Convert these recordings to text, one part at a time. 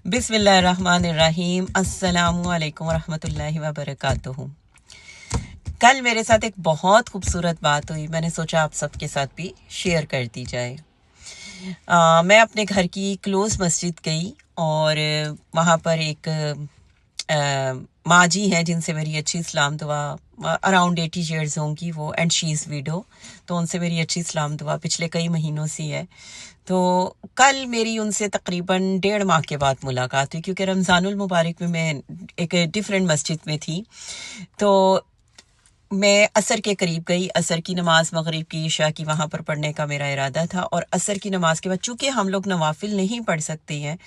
बिस्मिल्लाहिर्रहमानिर्रहीम। अस्सलामु अलैकुम वरहमतुल्लाहि वबरकातुहू। कल मेरे साथ एक बहुत खूबसूरत बात हुई, मैंने सोचा आप सबके साथ भी शेयर कर दी जाए। मैं अपने घर की क्लोज मस्जिद गई और वहाँ पर एक माँ जी हैं जिनसे मेरी अच्छी सलाम दुआ, अराउंड 80 ईयर्स होंगी वो, एंड शी इज़ विडो, तो उनसे मेरी अच्छी सलाम दुआ पिछले कई महीनों से है। तो कल मेरी उनसे तकरीबन 1.5 माह के बाद मुलाकात हुई, क्योंकि रमज़ानुल मुबारक में मैं एक डिफरेंट मस्जिद में थी। तो मैं असर के करीब गई, असर की नमाज, मगरिब की, इशा की वहाँ पर पढ़ने का मेरा इरादा था। और असर की नमाज के बाद चूँकि हम लोग नवाफिल नहीं पढ़ सकते हैं,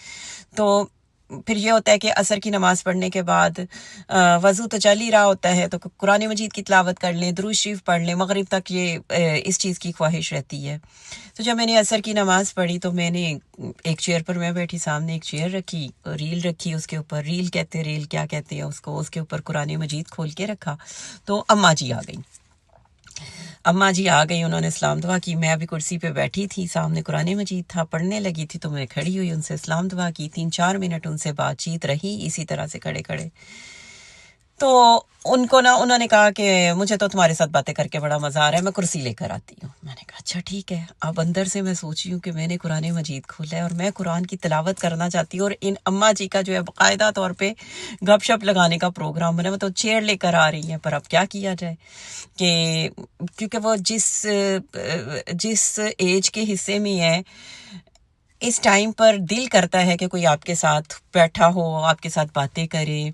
तो फिर ये होता है कि असर की नमाज़ पढ़ने के बाद वज़ू तो चल ही रहा होता है, तो कुरान मजीद की तिलावत कर लें, दुरूद शरीफ पढ़ लें, मगरिब तक ये इस चीज़ की ख्वाहिश रहती है। तो जब मैंने असर की नमाज़ पढ़ी तो मैंने एक चेयर पर मैं बैठी, सामने एक चेयर रखी, रील रखी, उसके ऊपर रील कहते हैं, रील क्या कहते हैं उसको, उसके ऊपर कुरान मजीद खोल के रखा। तो अम्मा जी आ गई, अम्मा जी आ गई, उन्होंने सलाम दुआ की। मैं अभी कुर्सी पे बैठी थी, सामने कुरान मजीद था, पढ़ने लगी थी, तो मैं खड़ी हुई, उनसे सलाम दुआ की। 3-4 मिनट उनसे बातचीत रही इसी तरह से खड़े खड़े। तो उनको ना, उन्होंने कहा कि मुझे तो तुम्हारे साथ बातें करके बड़ा मज़ा आ रहा है, मैं कुर्सी लेकर आती हूँ। मैंने कहा अच्छा ठीक है। अब अंदर से मैं सोच रही हूँ कि मैंने कुरान मजीद खोला है और मैं कुरान की तिलावत करना चाहती हूँ, और इन अम्मा जी का जो है बाकायदा तौर पे गपशप लगाने का प्रोग्राम बना, मतलब चेयर लेकर आ रही हैं। पर अब क्या किया जाए कि क्योंकि वो जिस एज के हिस्से में है, इस टाइम पर दिल करता है कि कोई आपके साथ बैठा हो, आपके साथ बातें करे।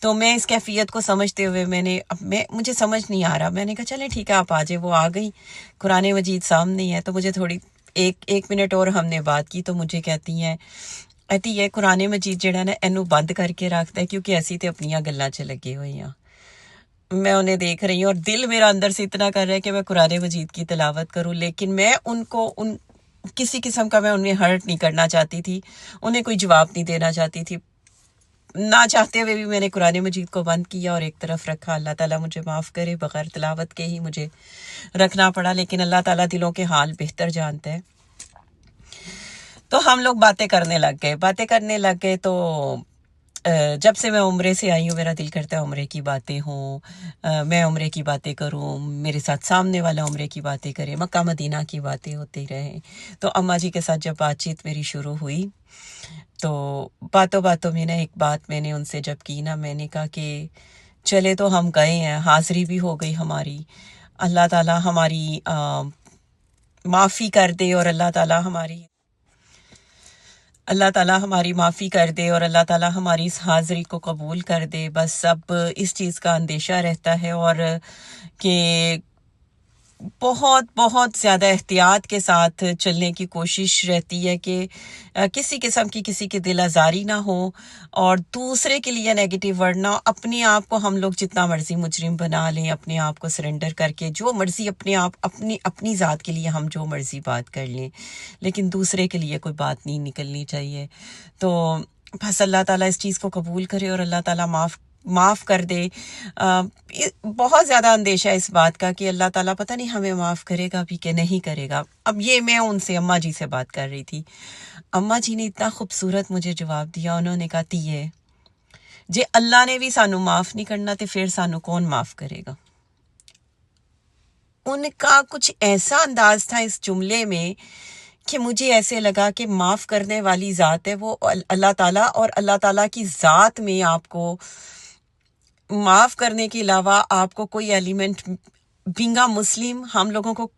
तो मैं इस कैफियत को समझते हुए मुझे समझ नहीं आ रहा, मैंने कहा चलें ठीक है आप आ जाए। वो आ गई, कुरान मजीद सामने है, तो मुझे थोड़ी एक मिनट और हमने बात की। तो मुझे कहती है कुरान मजीद जड़ा ना एनू बंद करके रखता है, क्योंकि ऐसी तो अपनियां गल्लां च लगे हुए हैं। मैं उन्हें देख रही हूँ और दिल मेरा अंदर से इतना कर रहा है कि मैं कुरान मजीद की तिलावत करूँ, लेकिन मैं उन किसी किस्म का मैं उन्हें हर्ट नहीं करना चाहती थी, उन्हें कोई जवाब नहीं देना चाहती थी। ना चाहते हुए भी मैंने कुरान मजीद को बंद किया और एक तरफ रखा। अल्लाह ताला मुझे माफ़ करे, बगैर तिलावत के ही मुझे रखना पड़ा, लेकिन अल्लाह ताला दिलों के हाल बेहतर जानता है। तो हम लोग बातें करने लग गए। तो जब से मैं उम्रे से आई हूँ, मेरा दिल करता है उम्रे की बातें हों, मैं उम्रे की बातें करूँ, मेरे साथ सामने वाला उम्रे की बातें करे, मक्का मदीना की बातें होती रहें। तो अम्मा जी के साथ जब बातचीत मेरी शुरू हुई, तो बातों बातों में ना एक बात मैंने उनसे जब की ना, मैंने कहा कि चले तो हम गए हैं, हाज़िरी भी हो गई हमारी, अल्लाह ताला हमारी माफ़ी कर दे, और अल्लाह ताला हमारी माफ़ी कर दे, और अल्लाह ताला हमारी इस हाज़िरी को कबूल कर दे। बस अब इस चीज़ का अंदेशा रहता है, और कि बहुत बहुत ज़्यादा एहतियात के साथ चलने की कोशिश रहती है कि किसी किस्म की किसी की दिल आज़ारी ना हो, और दूसरे के लिए नेगेटिव वर्ड ना हो। अपने आप को हम लोग जितना मर्जी मुजरिम बना लें, अपने आप को सरेंडर करके जो मर्जी अपनी ज़ात के लिए हम जो मर्जी बात कर लें, लेकिन दूसरे के लिए कोई बात नहीं निकलनी चाहिए। तो बस अल्लाह ताला इस चीज़ को कबूल करे और अल्लाह ताला माफ़ कर दे। बहुत ज़्यादा अंदेशा है इस बात का कि अल्लाह ताला पता नहीं हमें माफ़ करेगा भी कि नहीं करेगा। अब ये मैं उनसे, अम्मा जी से बात कर रही थी। अम्मा जी ने इतना खूबसूरत मुझे जवाब दिया, उन्होंने कहा तीये जे अल्लाह ने भी सानू माफ़ नहीं करना तो फिर सानू कौन माफ़ करेगा। उनका कुछ ऐसा अंदाज था इस जुमले में कि मुझे ऐसे लगा कि माफ़ करने वाली ज़ात है वो अल्लाह ताला, और अल्लाह ताला की ज़ात में आपको माफ़ करने के अलावा आपको कोई एलिमेंट, बीइंग अ मुस्लिम, हम लोगों को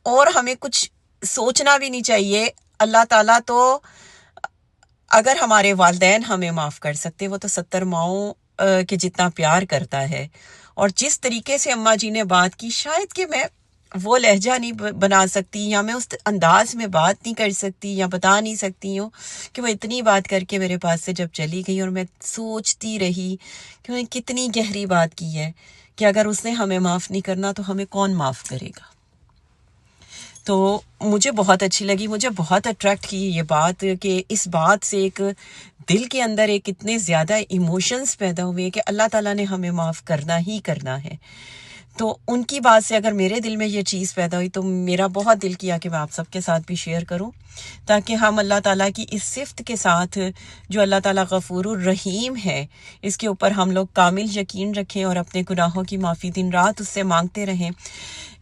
और हमें कुछ सोचना भी नहीं चाहिए। अल्लाह ताला तो अगर हमारे वालिदैन हमें माफ़ कर सकते, वो तो 70 माओं के जितना प्यार करता है। और जिस तरीके से अम्मा जी ने बात की, शायद कि मैं वो लहजा नहीं बना सकती, या मैं उस अंदाज में बात नहीं कर सकती, या बता नहीं सकती हूँ कि वो इतनी बात करके मेरे पास से जब चली गई, और मैं सोचती रही कि उन्होंने कितनी गहरी बात की है कि अगर उसने हमें माफ़ नहीं करना तो हमें कौन माफ़ करेगा। तो मुझे बहुत अच्छी लगी, मुझे बहुत अट्रैक्ट की ये बात कि इस बात से एक दिल के अंदर एक इतने ज़्यादा इमोशंस पैदा हुए कि अल्लाह ताला ने हमें माफ़ करना ही करना है। تو ان کی بات سے اگر میرے دل میں یہ چیز پیدا ہوئی تو میرا بہت دل کیا کہ میں آپ سب کے ساتھ بھی شیئر کروں، تاکہ ہم اللہ تعالیٰ کی اس صفت کے ساتھ جو اللہ تعالیٰ غفور الرحیم ہے، اس کے اوپر ہم لوگ کامل یقین رکھیں اور اپنے گناہوں کی معافی دن رات اس سے مانگتے رہیں۔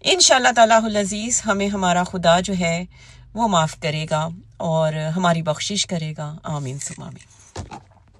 انشاءاللہ تعالیٰ العزیز ہمیں ہمارا خدا جو ہے وہ معاف کرے گا اور ہماری بخشش کرے گا۔ آمین ثم آمین۔